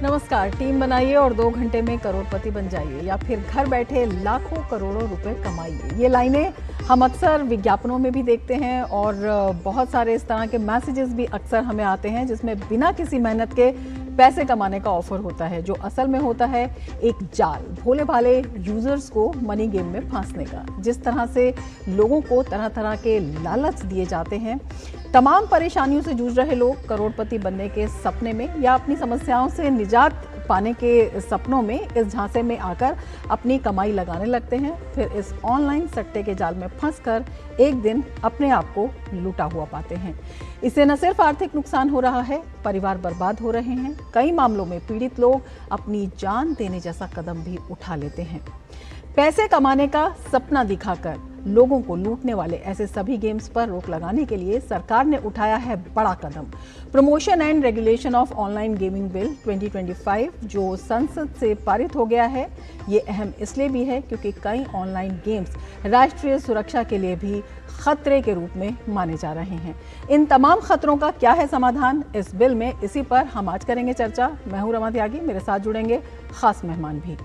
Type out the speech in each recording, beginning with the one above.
नमस्कार। टीम बनाइए और 2 घंटे में करोड़पति बन जाइए या फिर घर बैठे लाखों करोड़ों रुपए कमाइए। ये लाइनें हम अक्सर विज्ञापनों में भी देखते हैं और बहुत सारे इस तरह के मैसेजेस भी अक्सर हमें आते हैं जिसमें बिना किसी मेहनत के पैसे कमाने का ऑफर होता है, जो असल में होता है एक जाल, भोले भाले यूजर्स को मनी गेम में फांसने का। जिस तरह से लोगों को तरह तरह के लालच दिए जाते हैं, तमाम परेशानियों से जूझ रहे लोग करोड़पति बनने के सपने में या अपनी समस्याओं से निजात पाने के सपनों में इस झांसे में आकर अपनी कमाई लगाने लगते हैं। फिर इस ऑनलाइन सट्टे के जाल में फंसकर एक दिन अपने आप को लूटा हुआ पाते हैं। इससे न सिर्फ आर्थिक नुकसान हो रहा है, परिवार बर्बाद हो रहे हैं। कई मामलों में पीड़ित लोग अपनी जान देने जैसा कदम भी उठा लेते हैं। पैसे कमाने का सपना दिखाकर लोगों को लूटने वाले ऐसे सभी गेम्स पर रोक लगाने के लिए सरकार ने उठाया है बड़ा कदम। Promotion and regulation of online gaming bill 2025 जो संसद से पारित हो गया है, ये अहम इसलिए भी है क्योंकि कई ऑनलाइन गेम्स राष्ट्रीय सुरक्षा के लिए भी खतरे के रूप में माने जा रहे हैं। इन तमाम खतरों का क्या है समाधान इस बिल में, इसी पर हम आज करेंगे चर्चा। मैं हूं रमा त्यागी, मेरे साथ जुड़ेंगे खास मेहमान भी।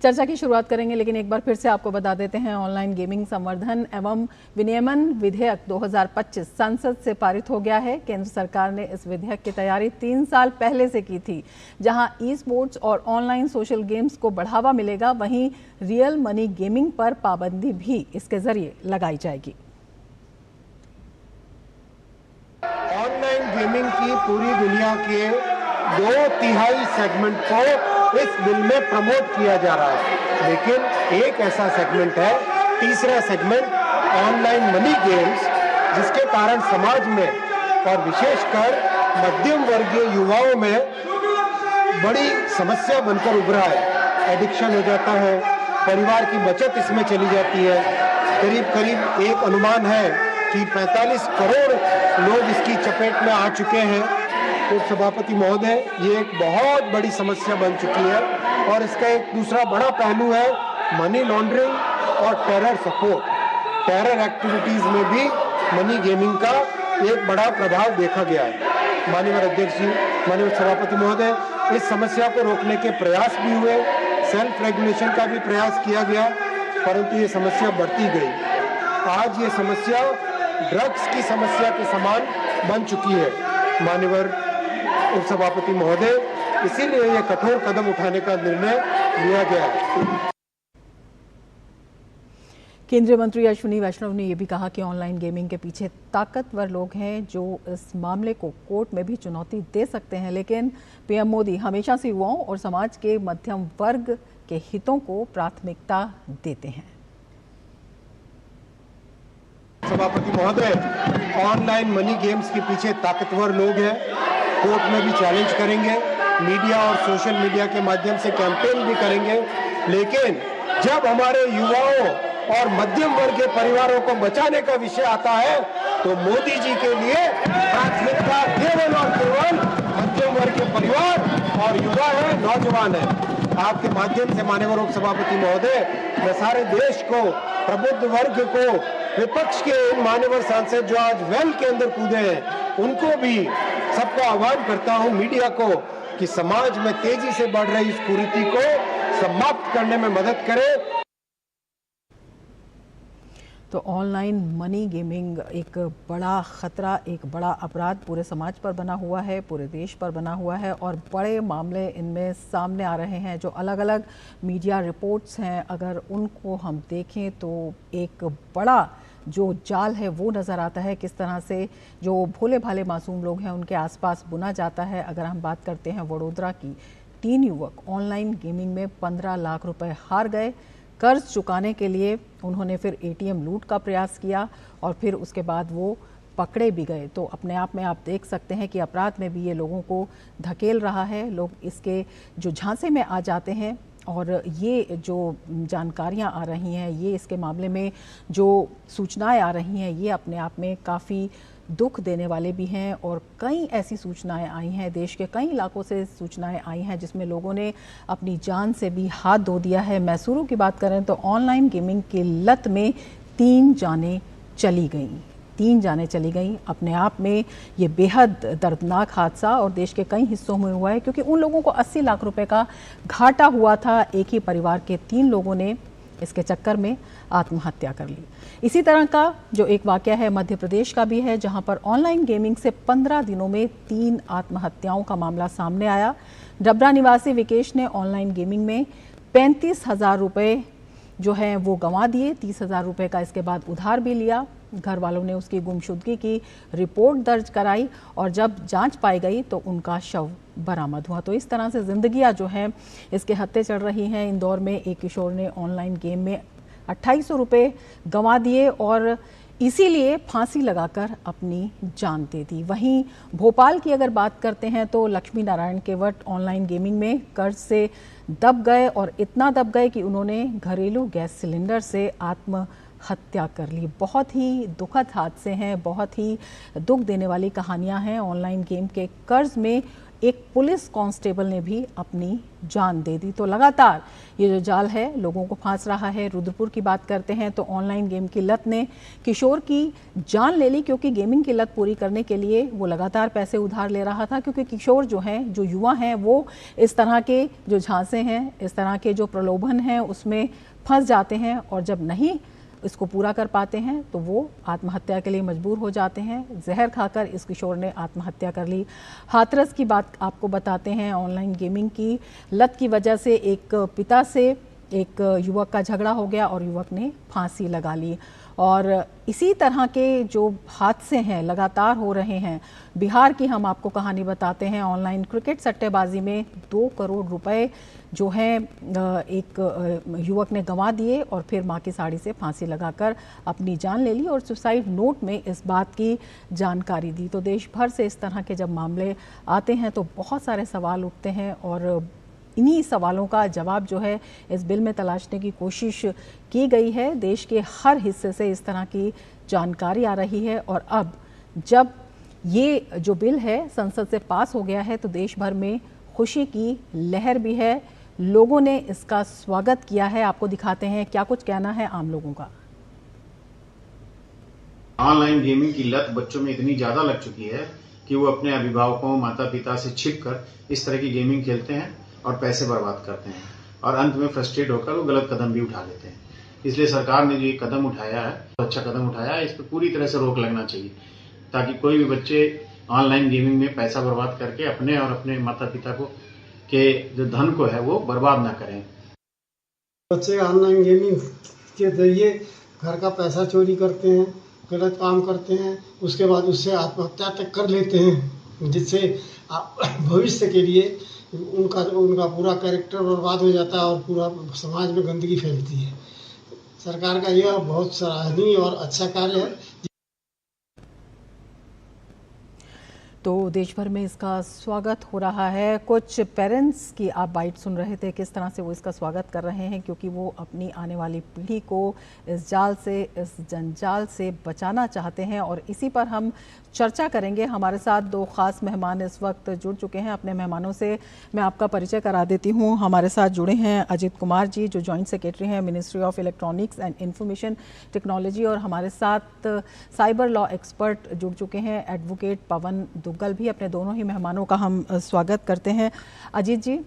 चर्चा की शुरुआत करेंगे, लेकिन एक बार फिर से आपको बता देते हैं ऑनलाइन गेमिंग संवर्धन एवं विनियमन विधेयक 2025 संसद से पारित हो गया है। केंद्र सरकार ने इस विधेयक की तैयारी 3 साल पहले से की थी। जहां ई स्पोर्ट्स और ऑनलाइन सोशल गेम्स को बढ़ावा मिलेगा, वहीं रियल मनी गेमिंग पर पाबंदी भी इसके जरिए लगाई जाएगी। ऑनलाइन गेमिंग की पूरी दुनिया के 2/3 सेगमेंट को इस बिल में प्रमोट किया जा रहा है, लेकिन एक ऐसा सेगमेंट है, तीसरा सेगमेंट ऑनलाइन मनी गेम्स, जिसके कारण समाज में और विशेषकर मध्यम वर्गीय युवाओं में बड़ी समस्या बनकर उभरा है। एडिक्शन हो जाता है, परिवार की बचत इसमें चली जाती है। करीब करीब एक अनुमान है कि 45 करोड़ लोग इसकी चपेट में आ चुके हैं। तो सभापति महोदय, ये एक बहुत बड़ी समस्या बन चुकी है और इसका एक दूसरा बड़ा पहलू है मनी लॉन्ड्रिंग और टेरर सपोर्ट। टेरर एक्टिविटीज में भी मनी गेमिंग का एक बड़ा प्रभाव देखा गया है। माननीय अध्यक्ष जी, माननीय सभापति महोदय, इस समस्या को रोकने के प्रयास भी हुए, सेल्फ रेगुलेशन का भी प्रयास किया गया, परंतु ये समस्या बढ़ती गई। आज ये समस्या ड्रग्स की समस्या के समान बन चुकी है। माननीय उपसभापति महोदय, इसीलिए यह कठोर कदम उठाने का निर्णय लिया गया है। केंद्रीय मंत्री अश्विनी वैष्णव ने यह भी कहा कि ऑनलाइन गेमिंग के पीछे ताकतवर लोग हैं जो इस मामले को कोर्ट में भी चुनौती दे सकते हैं, लेकिन पीएम मोदी हमेशा से युवाओं और समाज के मध्यम वर्ग के हितों को प्राथमिकता देते हैं। सभापति महोदय, ऑनलाइन मनी गेम्स के पीछे ताकतवर लोग हैं, कोर्ट में भी चैलेंज करेंगे, मीडिया और सोशल मीडिया के माध्यम से कैंपेन भी करेंगे, लेकिन जब हमारे युवाओं और मध्यम वर्ग के परिवारों को बचाने का विषय आता है तो मोदी जी के लिए प्राथमिकता केवल और केवल मध्यम वर्ग के परिवार और युवा है, नौजवान है। आपके माध्यम से माननीय लोक सभापति महोदय, मैं सारे देश को, प्रबुद्ध वर्ग को, विपक्ष के इन मान्यवर सांसद जो आज वेल के अंदर कूदे हैं, उनको भी सबको आह्वान करता हूं, मीडिया को, कि समाज में तेजी से बढ़ रही इस कुरीति को समाप्त करने में मदद करें। तो ऑनलाइन मनी गेमिंग एक बड़ा खतरा, एक बड़ा अपराध पूरे समाज पर बना हुआ है, पूरे देश पर बना हुआ है और बड़े मामले इनमें सामने आ रहे हैं। जो अलग अलग मीडिया रिपोर्ट्स हैं, अगर उनको हम देखें तो एक बड़ा जो जाल है वो नज़र आता है, किस तरह से जो भोले भाले मासूम लोग हैं उनके आसपास बुना जाता है। अगर हम बात करते हैं वडोदरा की, 3 युवक ऑनलाइन गेमिंग में 15 लाख रुपए हार गए। कर्ज चुकाने के लिए उन्होंने फिर एटीएम लूट का प्रयास किया और फिर उसके बाद वो पकड़े भी गए। तो अपने आप में आप देख सकते हैं कि अपराध में भी ये लोगों को धकेल रहा है। लोग इसके जो झांसे में आ जाते हैं और ये जो जानकारियां आ रही हैं, ये इसके मामले में जो सूचनाएं आ रही हैं, ये अपने आप में काफ़ी दुख देने वाले भी हैं और कई ऐसी सूचनाएं आई हैं, देश के कई इलाकों से सूचनाएं आई हैं जिसमें लोगों ने अपनी जान से भी हाथ धो दिया है। मैसूरू की बात करें तो ऑनलाइन गेमिंग की लत में 3 जानें चली गईं। 3 जानें चली गईं। अपने आप में ये बेहद दर्दनाक हादसा और देश के कई हिस्सों में हुआ है, क्योंकि उन लोगों को 80 लाख रुपए का घाटा हुआ था। एक ही परिवार के 3 लोगों ने इसके चक्कर में आत्महत्या कर ली। इसी तरह का जो एक वाकया है मध्य प्रदेश का भी है, जहां पर ऑनलाइन गेमिंग से 15 दिनों में 3 आत्महत्याओं का मामला सामने आया। डबरा निवासी विकेश ने ऑनलाइन गेमिंग में 35,000 रुपये जो है वो गंवा दिए। 30,000 रुपये का इसके बाद उधार भी लिया। घर वालों ने उसकी गुमशुदगी की रिपोर्ट दर्ज कराई और जब जांच पाई गई तो उनका शव बरामद हुआ। तो इस तरह से जिंदगियां जो हैं इसके हत्थे चढ़ रही हैं। इंदौर में एक किशोर ने ऑनलाइन गेम में 2800 रुपये गंवा दिए और इसीलिए फांसी लगाकर अपनी जान दे दी। वहीं भोपाल की अगर बात करते हैं तो लक्ष्मी नारायण केवट ऑनलाइन गेमिंग में कर्ज से दब गए और इतना दब गए कि उन्होंने घरेलू गैस सिलेंडर से आत्महत्या कर ली। बहुत ही दुखद हादसे हैं, बहुत ही दुख देने वाली कहानियां हैं। ऑनलाइन गेम के कर्ज में एक पुलिस कांस्टेबल ने भी अपनी जान दे दी। तो लगातार ये जो जाल है लोगों को फांस रहा है। रुद्रपुर की बात करते हैं तो ऑनलाइन गेम की लत ने किशोर की जान ले ली, क्योंकि गेमिंग की लत पूरी करने के लिए वो लगातार पैसे उधार ले रहा था। क्योंकि किशोर जो हैं, जो युवा हैं, वो इस तरह के जो झांसे हैं, इस तरह के जो प्रलोभन हैं उसमें फंस जाते हैं और जब नहीं इसको पूरा कर पाते हैं तो वो आत्महत्या के लिए मजबूर हो जाते हैं। जहर खाकर इस किशोर ने आत्महत्या कर ली। हाथरस की बात आपको बताते हैं। ऑनलाइन गेमिंग की लत की वजह से एक पिता से एक युवक का झगड़ा हो गया और युवक ने फांसी लगा ली। और इसी तरह के जो हादसे हैं लगातार हो रहे हैं। बिहार की हम आपको कहानी बताते हैं। ऑनलाइन क्रिकेट सट्टेबाजी में 2 करोड़ रुपए जो है एक युवक ने गंवा दिए और फिर मां की साड़ी से फांसी लगाकर अपनी जान ले ली और सुसाइड नोट में इस बात की जानकारी दी। तो देश भर से इस तरह के जब मामले आते हैं तो बहुत सारे सवाल उठते हैं और इन्हीं सवालों का जवाब जो है इस बिल में तलाशने की कोशिश की गई है। देश के हर हिस्से से इस तरह की जानकारी आ रही है और अब जब ये जो बिल है संसद से पास हो गया है तो देश भर में खुशी की लहर भी है। लोगों ने इसका स्वागत किया है। आपको दिखाते हैं क्या कुछ कहना है आम लोगों का। ऑनलाइन गेमिंग की लत बच्चों में इतनी ज्यादा लग चुकी है कि वो अपने अभिभावकों माता पिता से छिपकर इस तरह की गेमिंग खेलते हैं और पैसे बर्बाद करते हैं और अंत में फ्रस्ट्रेट होकर वो गलत कदम भी उठा लेते हैं। इसलिए सरकार ने जो ये कदम उठाया है, अच्छा कदम उठाया है, इस पर पूरी तरह से रोक लगना चाहिए ताकि कोई भी बच्चे ऑनलाइन गेमिंग में पैसा बर्बाद करके अपने और अपने माता पिता को के जो धन को है वो बर्बाद ना करें। बच्चे ऑनलाइन गेमिंग के जरिए घर का पैसा चोरी करते हैं, गलत काम करते हैं, उसके बाद उससे आत्महत्या तक कर लेते हैं, जिससे भविष्य के लिए उनका पूरा कैरेक्टर बर्बाद हो जाता है और पूरा समाज में गंदगी फैलती है। सरकार का यह बहुत सराहनीय और अच्छा कार्य है। तो देश भर में इसका स्वागत हो रहा है। कुछ पेरेंट्स की आप बाइट सुन रहे थे, किस तरह से वो इसका स्वागत कर रहे हैं, क्योंकि वो अपनी आने वाली पीढ़ी को इस जाल से, इस जंजाल से बचाना चाहते हैं और इसी पर हम चर्चा करेंगे। हमारे साथ 2 खास मेहमान इस वक्त जुड़ चुके हैं। अपने मेहमानों से मैं आपका परिचय करा देती हूँ। हमारे साथ जुड़े हैं अजित कुमार जी, जो जॉइंट सेक्रेटरी हैं ministry of electronics and information technology, और हमारे साथ साइबर लॉ एक्सपर्ट जुड़ चुके हैं एडवोकेट पवन दुग्गल भी। अपने दोनों ही मेहमानों का हम स्वागत करते हैं। अजीत जी,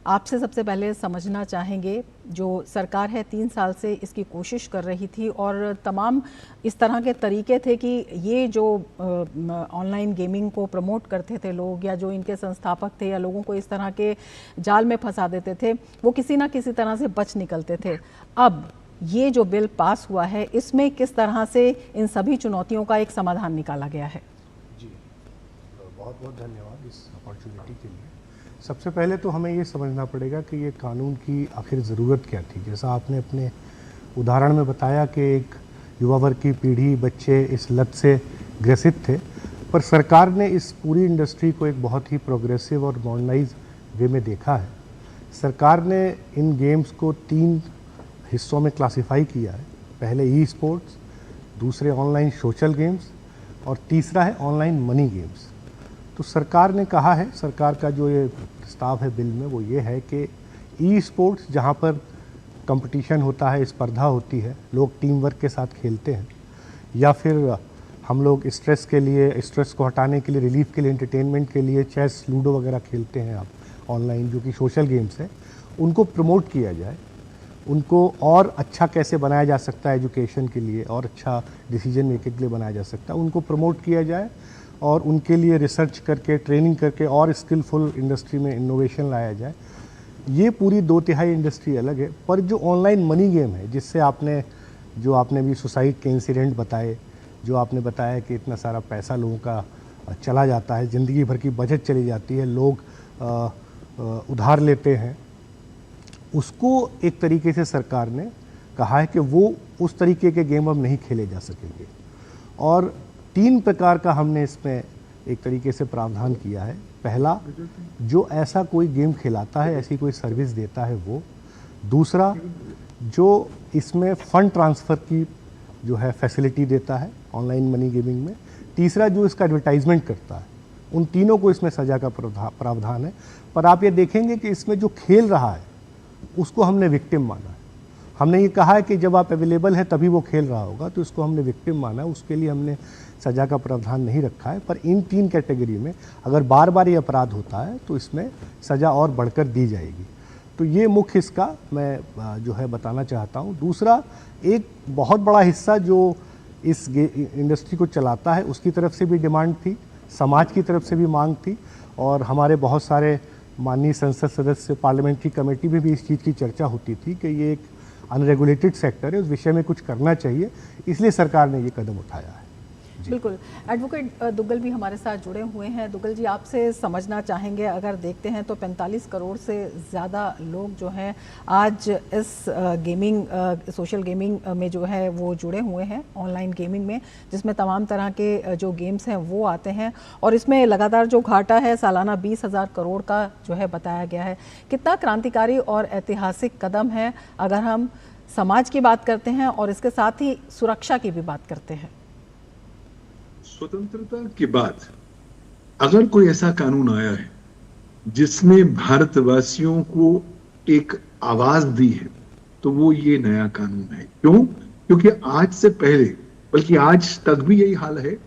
आपसे सबसे पहले समझना चाहेंगे, जो सरकार है 3 साल से इसकी कोशिश कर रही थी और तमाम इस तरह के तरीके थे कि ये जो ऑनलाइन गेमिंग को प्रमोट करते थे लोग या जो इनके संस्थापक थे या लोगों को इस तरह के जाल में फंसा देते थे, वो किसी ना किसी तरह से बच निकलते थे। अब ये जो बिल पास हुआ है, इसमें किस तरह से इन सभी चुनौतियों का एक समाधान निकाला गया है? जी, बहुत बहुत धन्यवाद इस अपॉर्चुनिटी के लिए। सबसे पहले तो हमें ये समझना पड़ेगा कि ये कानून की आखिर ज़रूरत क्या थी। जैसा आपने अपने उदाहरण में बताया कि एक युवा वर्ग की पीढ़ी, बच्चे इस लत से ग्रसित थे, पर सरकार ने इस पूरी इंडस्ट्री को एक बहुत ही प्रोग्रेसिव और मॉडर्नाइज वे में देखा है। सरकार ने इन गेम्स को 3 हिस्सों में क्लासिफाई किया है। पहले ई स्पोर्ट्स, दूसरे ऑनलाइन सोशल गेम्स और तीसरा है ऑनलाइन मनी गेम्स। तो सरकार ने कहा है, सरकार का जो ये प्रस्ताव है बिल में वो ये है कि ई स्पोर्ट्स जहाँ पर कंपटीशन होता है, स्पर्धा होती है, लोग टीम वर्क के साथ खेलते हैं, या फिर हम लोग स्ट्रेस के लिए, स्ट्रेस को हटाने के लिए, रिलीफ के लिए, एंटरटेनमेंट के लिए चेस, लूडो वगैरह खेलते हैं आप ऑनलाइन, जो कि सोशल गेम्स हैं, उनको प्रमोट किया जाए। उनको और अच्छा कैसे बनाया जा सकता है एजुकेशन के लिए, और अच्छा डिसीजन मेकिंग के लिए बनाया जा सकता है, उनको प्रमोट किया जाए और उनके लिए रिसर्च करके, ट्रेनिंग करके और स्किलफुल इंडस्ट्री में इनोवेशन लाया जाए। ये पूरी 2/3 इंडस्ट्री अलग है। पर जो ऑनलाइन मनी गेम है, जिससे आपने भी सुसाइड के इंसिडेंट बताए, जो आपने बताया कि इतना सारा पैसा लोगों का चला जाता है, ज़िंदगी भर की बचत चली जाती है, लोग उधार लेते हैं, उसको एक तरीके से सरकार ने कहा है कि वो उस तरीके के गेम अब नहीं खेले जा सकेंगे। और 3 प्रकार का हमने इसमें एक तरीके से प्रावधान किया है। पहला, जो ऐसा कोई गेम खिलाता है, ऐसी कोई सर्विस देता है वो। दूसरा, जो इसमें फंड ट्रांसफ़र की जो है फैसिलिटी देता है ऑनलाइन मनी गेमिंग में। तीसरा, जो इसका एडवर्टाइजमेंट करता है। उन तीनों को इसमें सज़ा का प्रावधान है। पर आप ये देखेंगे कि इसमें जो खेल रहा है उसको हमने विक्टिम माना है। हमने ये कहा है कि जब आप अवेलेबल है तभी वो खेल रहा होगा, तो इसको हमने विक्टिम माना है, उसके लिए हमने सज़ा का प्रावधान नहीं रखा है। पर इन 3 कैटेगरी में अगर बार बार ये अपराध होता है तो इसमें सज़ा और बढ़कर दी जाएगी। तो ये मुख्य इसका मैं जो है बताना चाहता हूँ। दूसरा, एक बहुत बड़ा हिस्सा जो इस इंडस्ट्री को चलाता है उसकी तरफ से भी डिमांड थी, समाज की तरफ से भी मांग थी, और हमारे बहुत सारे माननीय संसद सदस्य, पार्लियामेंट्री कमेटी में भी इस चीज़ की चर्चा होती थी कि ये एक अनरेगुलेटेड सेक्टर है, उस विषय में कुछ करना चाहिए, इसलिए सरकार ने ये कदम उठाया है। बिल्कुल। एडवोकेट दुग्गल भी हमारे साथ जुड़े हुए हैं। दुग्गल जी, आपसे समझना चाहेंगे, अगर देखते हैं तो 45 करोड़ से ज़्यादा लोग जो हैं आज इस गेमिंग, सोशल गेमिंग में जो है वो जुड़े हुए हैं, ऑनलाइन गेमिंग में, जिसमें तमाम तरह के जो गेम्स हैं वो आते हैं, और इसमें लगातार जो घाटा है सालाना 20,000 करोड़ का जो है बताया गया है। कितना क्रांतिकारी और ऐतिहासिक कदम है अगर हम समाज की बात करते हैं और इसके साथ ही सुरक्षा की भी बात करते हैं। स्वतंत्रता के बाद अगर कोई ऐसा कानून आया है जिसने भारतवासियों को एक आवाज दी है तो वो ये नया कानून है। क्यों? क्योंकि आज से पहले, बल्कि आज तक भी यही हाल है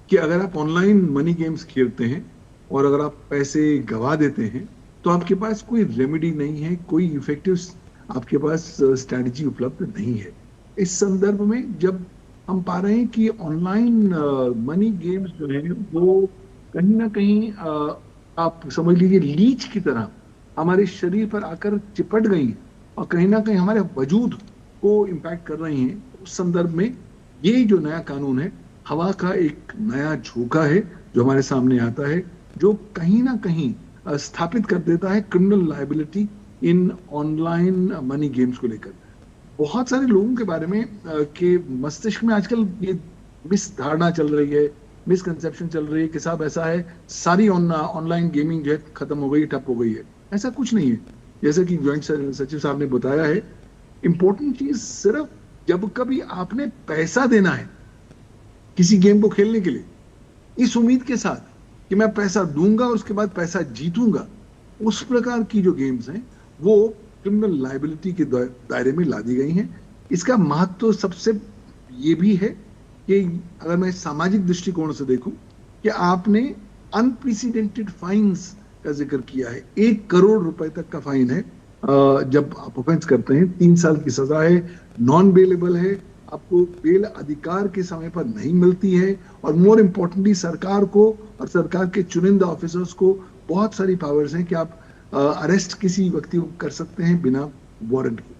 कि अगर आप ऑनलाइन मनी गेम्स खेलते हैं और अगर आप पैसे गवा देते हैं तो आपके पास कोई रेमेडी नहीं है, कोई इफेक्टिव आपके पास स्ट्रैटेजी उपलब्ध नहीं है। इस संदर्भ में जब हम पा रहे हैं कि ऑनलाइन मनी गेम्स जो है वो कहीं ना कहीं आप समझ लीजिए लीच की तरह हमारे शरीर पर आकर चिपट गई और कहीं ना कहीं हमारे वजूद को इम्पैक्ट कर रही हैं। उस संदर्भ में ये जो नया कानून है, हवा का एक नया झोंका है जो हमारे सामने आता है, जो कहीं ना कहीं स्थापित कर देता है क्रिमिनल लायबिलिटी इन ऑनलाइन मनी गेम्स को लेकर। बहुत सारे लोगों के बारे में के मस्तिष्क में आजकल ये मिस धारणा चल रही है, मिसकंसेप्शन चल रही है कि साहब ऐसा है, सारी ऑनलाइन गेमिंग जो है खत्म हो गई, ठप हो गई है। ऐसा कुछ नहीं है। जैसे कि ज्वाइंट सचिव साहब ने बताया है, इंपॉर्टेंट चीज सिर्फ जब कभी आपने पैसा देना है किसी गेम को खेलने के लिए, इस उम्मीद के साथ कि मैं पैसा दूंगा और उसके बाद पैसा जीतूंगा, उस प्रकार की जो गेम्स हैं वो क्रिमिनल लायबिलिटी के दायरे में ला दी गई हैं। इसका महत्व तो सबसे ये भी है कि अगर मैं सामाजिक दृष्टिकोण से देखूं कि आपने अनप्रेसिडेंटेड फाइन्स का जिक्र किया है। 1 करोड़ रुपए तक का फाइन है जब आप ऑफेंस करते हैं, 3 साल की सजा है, नॉन बेलेबल है, आपको बेल अधिकार के समय पर नहीं मिलती है, और मोर इम्पोर्टेंटली सरकार को और सरकार के चुनिंदा ऑफिसर्स को बहुत सारी पावर्स हैं कि आप अरेस्ट किसी व्यक्ति को कर सकते हैं बिना वारंट के।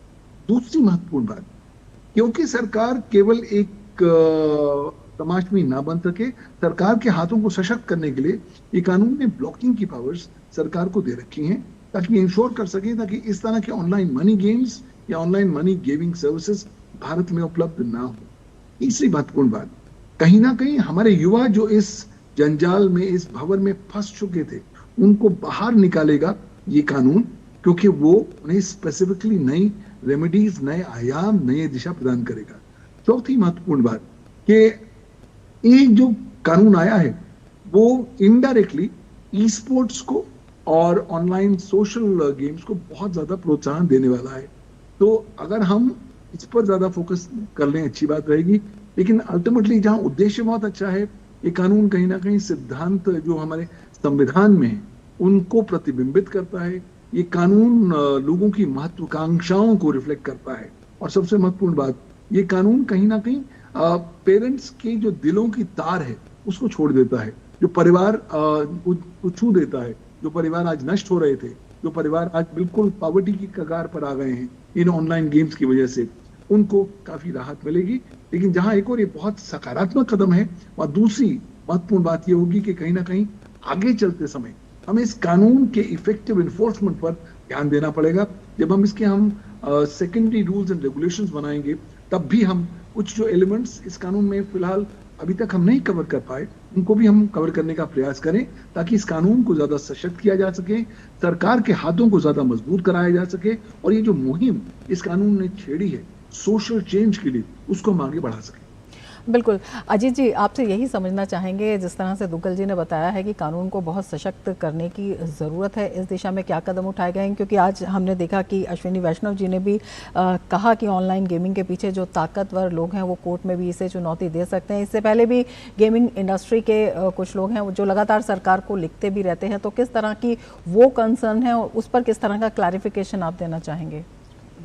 दूसरी महत्वपूर्ण बात, क्योंकि सरकार केवल एक तमाशबीन ना बन सके, सरकार के हाथों को सशक्त करने के लिए ये कानून ने ब्लॉकिंग की पावर्स सरकार को दे रखी हैं, ताकि इंश्योर कर सके ताकि इस तरह के ऑनलाइन मनी गेम्स या online money gaming services Bharat में उपलब्ध ना हो। तीसरी महत्वपूर्ण बात, कहीं ना कहीं हमारे युवा जो इस जंजाल में, इस भंवर में फंस चुके थे, उनको बाहर निकालेगा ये कानून, क्योंकि वो उन्हें स्पेसिफिकली नई रेमेडीज, नए आयाम, नई दिशा प्रदान करेगा। चौथी महत्वपूर्ण बात कि ये जो कानून आया है वो इनडायरेक्टली ई स्पोर्ट्स को और ऑनलाइन सोशल गेम्स को बहुत ज्यादा प्रोत्साहन देने वाला है। तो अगर हम इस पर ज्यादा फोकस कर लें अच्छी बात रहेगी, लेकिन अल्टीमेटली जहां उद्देश्य बहुत अच्छा है, ये कानून कहीं ना कहीं सिद्धांत जो हमारे संविधान में है उनको प्रतिबिंबित करता है। ये कानून लोगों की महत्वाकांक्षाओं को रिफ्लेक्ट करता है, और सबसे महत्वपूर्ण बात, ये कानून कहीं ना कहीं पेरेंट्स के जो दिलों की तार है उसको छोड़ देता है, जो परिवार को छू देता है, जो परिवार आज नष्ट हो रहे थे, जो परिवार आज बिल्कुल पॉवर्टी की कगार पर आ गए हैं इन ऑनलाइन गेम्स की वजह से, उनको काफी राहत मिलेगी। लेकिन जहां एक और ये बहुत सकारात्मक कदम है, वहां दूसरी महत्वपूर्ण बात ये होगी कि कहीं ना कहीं आगे चलते समय हमें इस कानून के इफेक्टिव इन्फोर्समेंट पर ध्यान देना पड़ेगा। जब हम इसके सेकेंडरी रूल्स एंड रेगुलेशंस बनाएंगे, तब भी हम कुछ जो एलिमेंट्स इस कानून में फिलहाल अभी तक हम नहीं कवर कर पाए, उनको भी हम कवर करने का प्रयास करें, ताकि इस कानून को ज्यादा सशक्त किया जा सके, सरकार के हाथों को ज्यादा मजबूत कराया जा सके, और ये जो मुहिम इस कानून ने छेड़ी है सोशल चेंज के लिए, उसको हम आगे बढ़ा सकें। बिल्कुल। अजीत जी, आपसे यही समझना चाहेंगे, जिस तरह से दुग्गल जी ने बताया है कि कानून को बहुत सशक्त करने की ज़रूरत है, इस दिशा में क्या कदम उठाए गए हैं? क्योंकि आज हमने देखा कि अश्विनी वैष्णव जी ने भी कहा कि ऑनलाइन गेमिंग के पीछे जो ताकतवर लोग हैं वो कोर्ट में भी इसे चुनौती दे सकते हैं। इससे पहले भी गेमिंग इंडस्ट्री के कुछ लोग हैं जो लगातार सरकार को लिखते भी रहते हैं, तो किस तरह की वो कंसर्न है और उस पर किस तरह का क्लैरिफिकेशन आप देना चाहेंगे?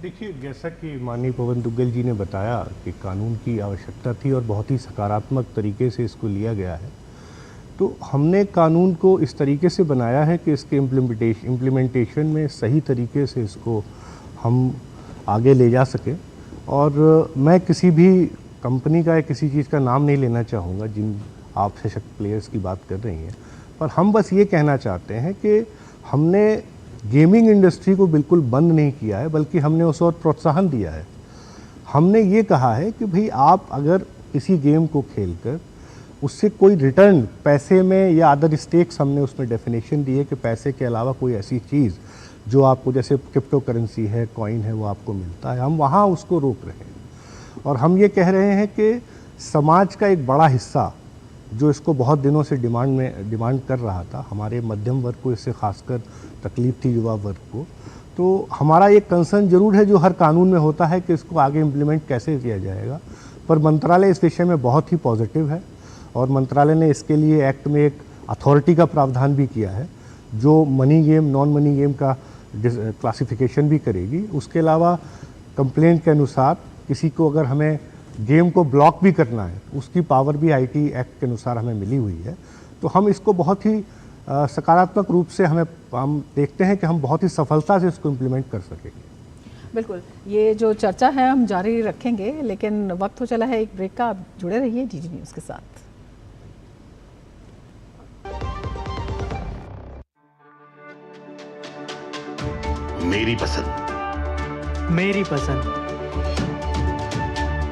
देखिए, जैसा कि माननीय पवन दुग्गल जी ने बताया कि कानून की आवश्यकता थी और बहुत ही सकारात्मक तरीके से इसको लिया गया है, तो हमने कानून को इस तरीके से बनाया है कि इसके इम्प्लीमेंटेशन में सही तरीके से इसको हम आगे ले जा सकें। और मैं किसी भी कंपनी का या किसी चीज़ का नाम नहीं लेना चाहूँगा जिन आप सशक्त प्लेयर्स की बात कर रही हैं, पर हम बस ये कहना चाहते हैं कि हमने गेमिंग इंडस्ट्री को बिल्कुल बंद नहीं किया है, बल्कि हमने उसे और प्रोत्साहन दिया है। हमने ये कहा है कि भाई आप अगर किसी गेम को खेलकर उससे कोई रिटर्न पैसे में या अदर स्टेक्स, हमने उसमें डेफिनेशन दी है कि पैसे के अलावा कोई ऐसी चीज़ जो आपको, जैसे क्रिप्टो करेंसी है, कॉइन है, वो आपको मिलता है, हम वहाँ उसको रोक रहे हैं। और हम ये कह रहे हैं कि समाज का एक बड़ा हिस्सा जो इसको बहुत दिनों से डिमांड कर रहा था, हमारे मध्यम वर्ग को इससे खासकर तकलीफ थी, युवा वर्ग को, तो हमारा एक कंसर्न जरूर है जो हर कानून में होता है कि इसको आगे इम्प्लीमेंट कैसे किया जाएगा। पर मंत्रालय इस विषय में बहुत ही पॉजिटिव है और मंत्रालय ने इसके लिए एक्ट में एक अथॉरिटी का प्रावधान भी किया है जो money game, non money game का क्लासिफिकेशन भी करेगी। उसके अलावा कंप्लेंट के अनुसार किसी को अगर हमें गेम को ब्लॉक भी करना है, उसकी पावर भी आईटी एक्ट के अनुसार हमें मिली हुई है। तो हम इसको बहुत ही सकारात्मक रूप से हम देखते हैं कि हम बहुत ही सफलता से इसको इम्प्लीमेंट कर सकेंगे। बिल्कुल, ये जो चर्चा है हम जारी रखेंगे, लेकिन वक्त हो चला है एक ब्रेक का। आप जुड़े रहिए डीडी न्यूज़ के साथ। मेरी पसंद, मेरी पसंद,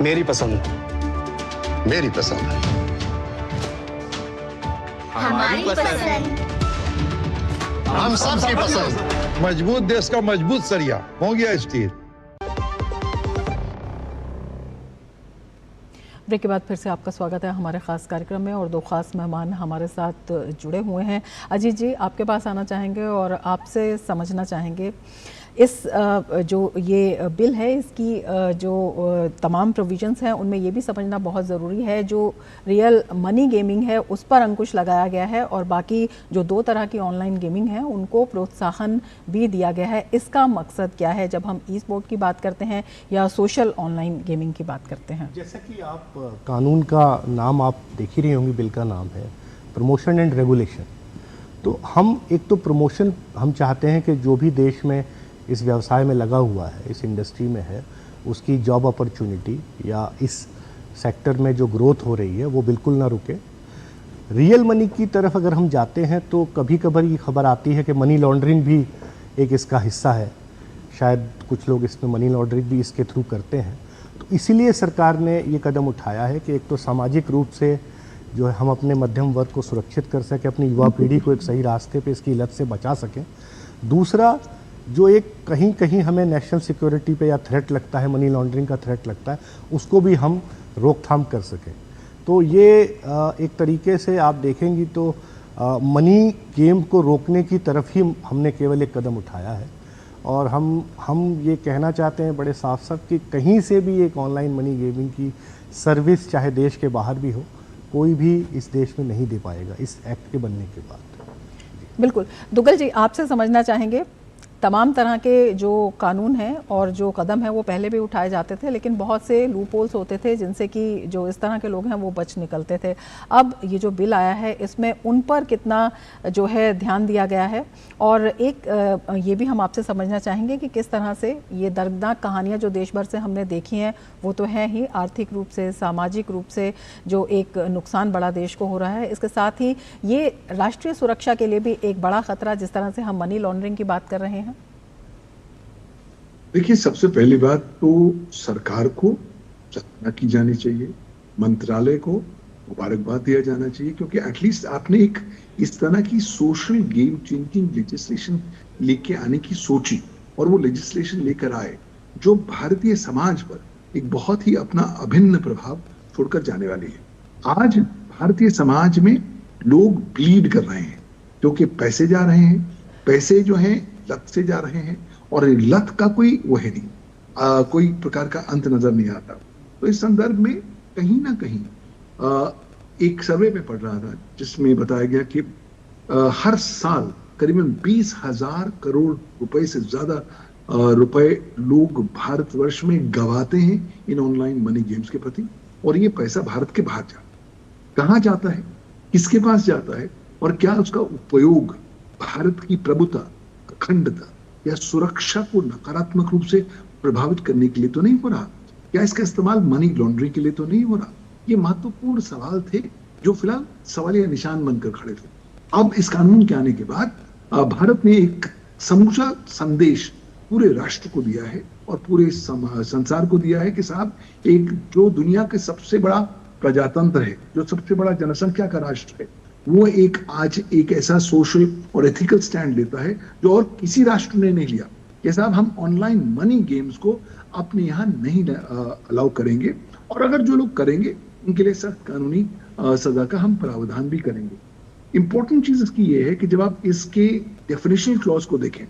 मेरी पसंद, मेरी पसंद, हमारी पसंद, हम सबकी पसंद। मजबूत देश का मजबूत सरिया हो गया स्टील। ब्रेक के बाद फिर से आपका स्वागत है हमारे ख़ास कार्यक्रम में, और दो ख़ास मेहमान हमारे साथ जुड़े हुए हैं। अजीत जी, आपके पास आना चाहेंगे और आपसे समझना चाहेंगे इस जो ये बिल है, इसकी जो तमाम प्रोविजंस हैं उनमें ये भी समझना बहुत ज़रूरी है, जो रियल मनी गेमिंग है उस पर अंकुश लगाया गया है और बाकी जो दो तरह की ऑनलाइन गेमिंग है उनको प्रोत्साहन भी दिया गया है। इसका मकसद क्या है जब हम ई स्पोर्ट की बात करते हैं या सोशल ऑनलाइन गेमिंग की बात करते हैं? जैसा कि आप कानून का नाम आप देख ही रही होंगी, बिल का नाम है प्रमोशन एंड रेगुलेशन। तो हम एक तो प्रमोशन हम चाहते हैं कि जो भी देश में इस व्यवसाय में लगा हुआ है, इस इंडस्ट्री में है, उसकी जॉब अपॉर्चुनिटी या इस सेक्टर में जो ग्रोथ हो रही है वो बिल्कुल ना रुके। रियल मनी की तरफ अगर हम जाते हैं तो कभी कभार ये खबर आती है कि मनी लॉन्ड्रिंग भी एक इसका हिस्सा है, शायद कुछ लोग इसमें मनी लॉन्ड्रिंग भी इसके थ्रू करते हैं। तो इसीलिए सरकार ने ये कदम उठाया है कि एक तो सामाजिक रूप से जो है हम अपने मध्यम वर्ग को सुरक्षित कर सकें, अपनी युवा पीढ़ी को एक सही रास्ते पे इसकी लत से बचा सकें। दूसरा, जो एक कहीं कहीं हमें नेशनल सिक्योरिटी पे या थ्रेट लगता है, मनी लॉन्ड्रिंग का थ्रेट लगता है, उसको भी हम रोकथाम कर सकें। तो ये एक तरीके से आप देखेंगी तो मनी गेम को रोकने की तरफ ही हमने केवल एक कदम उठाया है। और हम ये कहना चाहते हैं बड़े साफ साफ कि कहीं से भी एक ऑनलाइन मनी गेमिंग की सर्विस चाहे देश के बाहर भी हो, कोई भी इस देश में नहीं दे पाएगा इस एक्ट के बनने के बाद। बिल्कुल। दुग्गल जी, आपसे समझना चाहेंगे, तमाम तरह के जो कानून हैं और जो कदम हैं वो पहले भी उठाए जाते थे, लेकिन बहुत से लूपहोल्स होते थे जिनसे कि जो इस तरह के लोग हैं वो बच निकलते थे। अब ये जो बिल आया है इसमें उन पर कितना जो है ध्यान दिया गया है, और एक ये भी हम आपसे समझना चाहेंगे कि किस तरह से ये दर्दनाक कहानियाँ जो देश भर से हमने देखी हैं वो तो है ही, आर्थिक रूप से, सामाजिक रूप से जो एक नुकसान बड़ा देश को हो रहा है, इसके साथ ही ये राष्ट्रीय सुरक्षा के लिए भी एक बड़ा खतरा, जिस तरह से हम मनी लॉन्ड्रिंग की बात कर रहे हैं। देखिए, सबसे पहली बात तो सरकार को सराहना की जानी चाहिए, मंत्रालय को मुबारकबाद दिया जाना चाहिए, क्योंकि एटलीस्ट आपने एक इस तरह की सोशल गेम चेंजिंग लेजिस्लेशन लेके आने की सोची, और वो लेजिस्लेशन लेकर आए जो भारतीय समाज पर एक बहुत ही अपना अभिन्न प्रभाव छोड़कर जाने वाली है। आज भारतीय समाज में लोग ब्लीड कर रहे हैं क्योंकि पैसे जा रहे हैं, पैसे जो हैं लत से जा रहे हैं, और लत का कोई वो है नहीं, कोई प्रकार का अंत नजर नहीं आता। तो इस संदर्भ में कहीं ना कहीं एक सर्वे में पढ़ रहा था जिसमें बताया गया कि हर साल करीबन 20,000 करोड़ रुपए से ज्यादा रुपए लोग भारतवर्ष में गवाते हैं इन ऑनलाइन मनी गेम्स के प्रति, और ये पैसा भारत के बाहर कहाँ जाता है, किसके पास जाता है, और क्या उसका उपयोग भारत की प्रभुता, अखंडता या सुरक्षा को नकारात्मक रूप से प्रभावित करने के लिए तो नहीं हो रहा, क्या इसका इस्तेमाल मनी लॉन्ड्रिंग के लिए तो नहीं हो रहा। ये महत्वपूर्ण सवाल थे जो फिलहाल सवालिया निशान बनकर खड़े थे। अब इस कानून के आने के बाद भारत ने एक समूचा संदेश पूरे राष्ट्र को दिया है और पूरे संसार को दिया है कि साहब, एक जो दुनिया के सबसे बड़ा प्रजातंत्र है, जो सबसे बड़ा जनसंख्या का राष्ट्र है, वो आज एक ऐसा सोशल और एथिकल स्टैंड लेता है जो और किसी राष्ट्र ने नहीं लिया कि साहब हम ऑनलाइन मनी गेम्स को अपने यहाँ नहीं अलाउ करेंगे, और अगर जो लोग करेंगे उनके लिए सख्त कानूनी सजा का हम प्रावधान भी करेंगे। इंपॉर्टेंट चीज इसकी ये है कि जब आप इसके डेफिनेशनल क्लॉज को देखें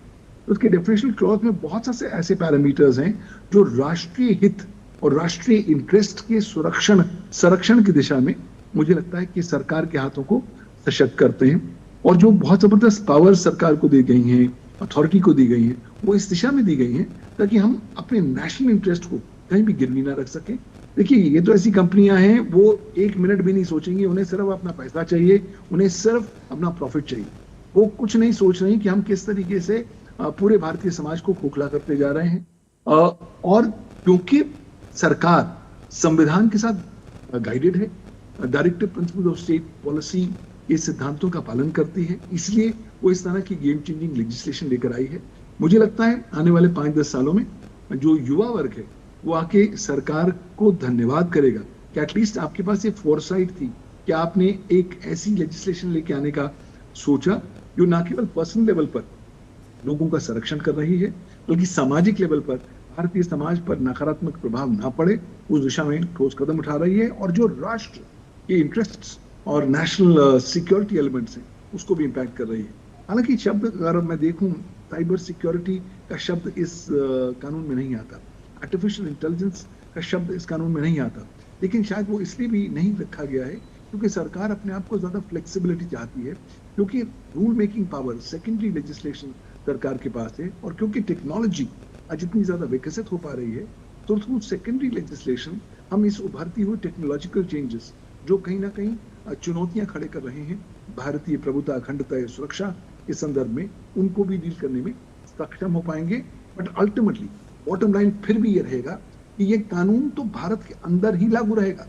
तो उसके डेफिनेशनल क्लॉज में बहुत से ऐसे पैरामीटर्स हैं जो राष्ट्रीय हित और राष्ट्रीय इंटरेस्ट के संरक्षण की दिशा में मुझे लगता है कि सरकार के हाथों को सशक्त करते हैं, और जो बहुत जबरदस्त पावर सरकार को दी गई हैं, अथॉरिटी को दी गई हैं, वो इस दिशा में दी गई हैं ताकि हम अपने नेशनल इंटरेस्ट को कहीं भी गिरवी ना रख सकें। देखिए, ये तो ऐसी कंपनियां हैं वो एक मिनट भी नहीं सोचेंगी, उन्हें सिर्फ अपना पैसा चाहिए, उन्हें सिर्फ अपना प्रॉफिट चाहिए। वो कुछ नहीं सोच रही कि हम किस तरीके से पूरे भारतीय समाज को खोखला करते जा रहे हैं। और क्योंकि सरकार संविधान के साथ गाइडेड है, directive principle of state policy के सिद्धांतों का पालन करती है, इसलिए वो इस तरह की गेम चेंजिंग लेजिस्लेशन लेकर आई है। मुझे लगता है आने वाले 5-10 सालों में जो युवा वर्ग है वो आके सरकार को धन्यवाद करेगा कि एटलीस्ट आपके पास ये फोरसाइट थी कि आपने एक ऐसी लेजिस्लेशन लेके आने का सोचा जो ना केवल पर्सनल लेवल पर लोगों का संरक्षण कर रही है, बल्कि सामाजिक लेवल पर भारतीय समाज पर नकारात्मक प्रभाव ना पड़े उस दिशा में ठोस कदम उठा रही है, और जो राष्ट्र के इंटरेस्ट्स और नेशनल सिक्योरिटी एलिमेंट्स हैं उसको भी इम्पैक्ट कर रही है। हालांकि शब्द अगर मैं देखूं, साइबर सिक्योरिटी का शब्द इस कानून में नहीं आता, आर्टिफिशियल इंटेलिजेंस का शब्द इस कानून में नहीं आता, लेकिन शायद वो इसलिए भी नहीं रखा गया है क्योंकि सरकार अपने आप को ज्यादा फ्लेक्सिबिलिटी चाहती है, क्योंकि rule making power secondary legislation सरकार के पास है, और क्योंकि टेक्नोलॉजी आज इतनी ज्यादा विकसित हो पा रही है, तो थ्रू सेकेंडरी लेजिस्लेशन हम इस उभरती हुई टेक्नोलॉजिकल चेंजेस जो कहीं ना कहीं चुनौतियां खड़े कर रहे हैं भारतीय प्रभुता, अखंडता या सुरक्षा के संदर्भ में, उनको भी डील करने में सक्षम हो पाएंगे। बट अल्टीमेटली बॉटम लाइन फिर भी ये रहेगा कि ये कानून तो भारत के अंदर ही लागू रहेगा,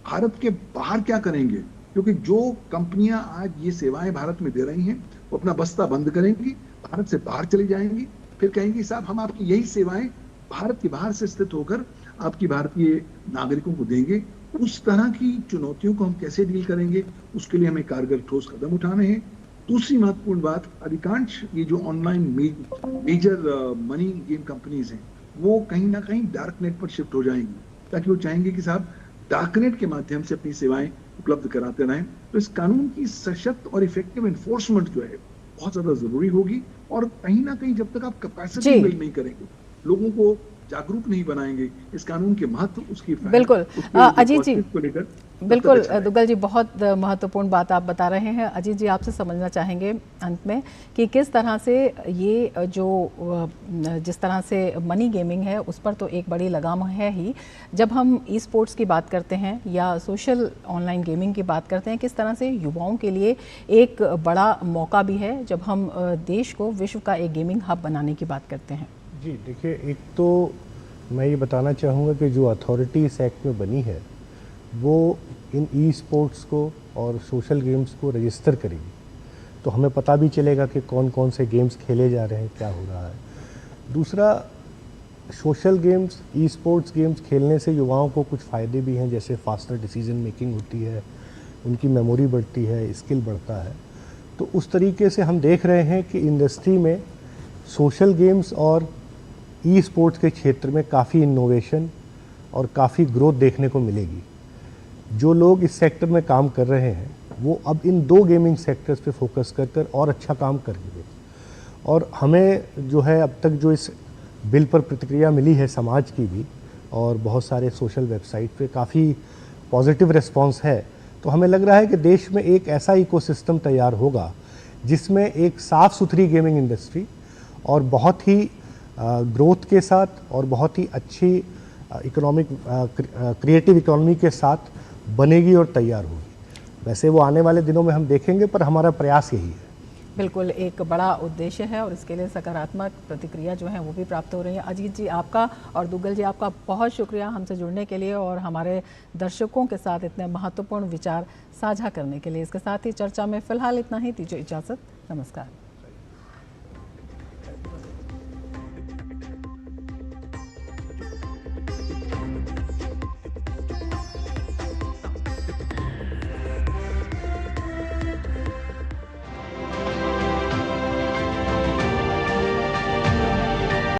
भारत के बाहर क्या करेंगे, क्योंकि जो कंपनियां आज ये सेवाएं भारत में दे रही हैं वो अपना बस्ता बंद करेंगी, भारत से बाहर चली जाएंगी, फिर कहेंगी साहब हम आपकी यही सेवाएं भारत के बाहर से स्थित होकर आपकी भारतीय नागरिकों को देंगे। उस तरह की चुनौतियों को हम कैसे डील करेंगे, उसके लिए हमें कारगर ठोस कदम उठाने हैं। दूसरी महत्वपूर्ण बात, अधिकांश ये जो online major money game companies हैं वो कहीं ना कहीं डार्क नेट पर शिफ्ट हो जाएंगी, ताकि वो चाहेंगे कि साहब डार्कनेट के माध्यम से अपनी सेवाएं उपलब्ध कराते रहें। तो इस कानून की सशक्त और इफेक्टिव एनफोर्समेंट जो है बहुत ज्यादा जरूरी होगी। और कहीं ना कहीं जब तक आप कैपेसिटी बिल्ड नहीं करेंगे, लोगों को जागरूक नहीं बनाएंगे इस कानून के महत्व, उसकी बिल्कुल अजीत जी, को लेकर बिल्कुल दुग्गल जी, बहुत महत्वपूर्ण बात आप बता रहे हैं। अजीत जी, आपसे समझना चाहेंगे अंत में कि किस तरह से ये जो जिस तरह से मनी गेमिंग है उस पर तो एक बड़ी लगाम है ही, जब हम ई स्पोर्ट्स की बात करते हैं या सोशल ऑनलाइन गेमिंग की बात करते हैं, किस तरह से युवाओं के लिए एक बड़ा मौका भी है जब हम देश को विश्व का एक गेमिंग हब बनाने की बात करते हैं। जी देखिए, एक तो मैं ये बताना चाहूँगा कि जो अथॉरिटी इस एक्ट में बनी है वो इन ई स्पोर्ट्स को और सोशल गेम्स को रजिस्टर करेगी, तो हमें पता भी चलेगा कि कौन कौन से गेम्स खेले जा रहे हैं, क्या हो रहा है। दूसरा, social games, e sports games खेलने से युवाओं को कुछ फ़ायदे भी हैं, जैसे फास्टर डिसीजन मेकिंग होती है, उनकी मेमोरी बढ़ती है, स्किल बढ़ता है। तो उस तरीके से हम देख रहे हैं कि इंडस्ट्री में सोशल गेम्स और ई स्पोर्ट्स के क्षेत्र में काफ़ी इनोवेशन और काफ़ी ग्रोथ देखने को मिलेगी। जो लोग इस सेक्टर में काम कर रहे हैं वो अब इन दो गेमिंग सेक्टर्स पे फोकस कर और अच्छा काम करेंगे। और हमें जो है अब तक जो इस बिल पर प्रतिक्रिया मिली है समाज की भी, और बहुत सारे सोशल वेबसाइट पे काफ़ी पॉजिटिव रिस्पांस है, तो हमें लग रहा है कि देश में एक ऐसा इकोसिस्टम तैयार होगा जिसमें एक साफ़ सुथरी गेमिंग इंडस्ट्री और बहुत ही ग्रोथ के साथ और बहुत ही अच्छी इकोनॉमिक क्रिएटिव इकोनॉमी के साथ बनेगी और तैयार होगी। वैसे वो आने वाले दिनों में हम देखेंगे, पर हमारा प्रयास यही है। बिल्कुल एक बड़ा उद्देश्य है और इसके लिए सकारात्मक प्रतिक्रिया जो है वो भी प्राप्त हो रही है। अजीत जी आपका और दुग्गल जी आपका बहुत शुक्रिया हमसे जुड़ने के लिए और हमारे दर्शकों के साथ इतने महत्वपूर्ण विचार साझा करने के लिए। इसके साथ ही चर्चा में फिलहाल इतना ही, दीजिए इजाज़त, नमस्कार।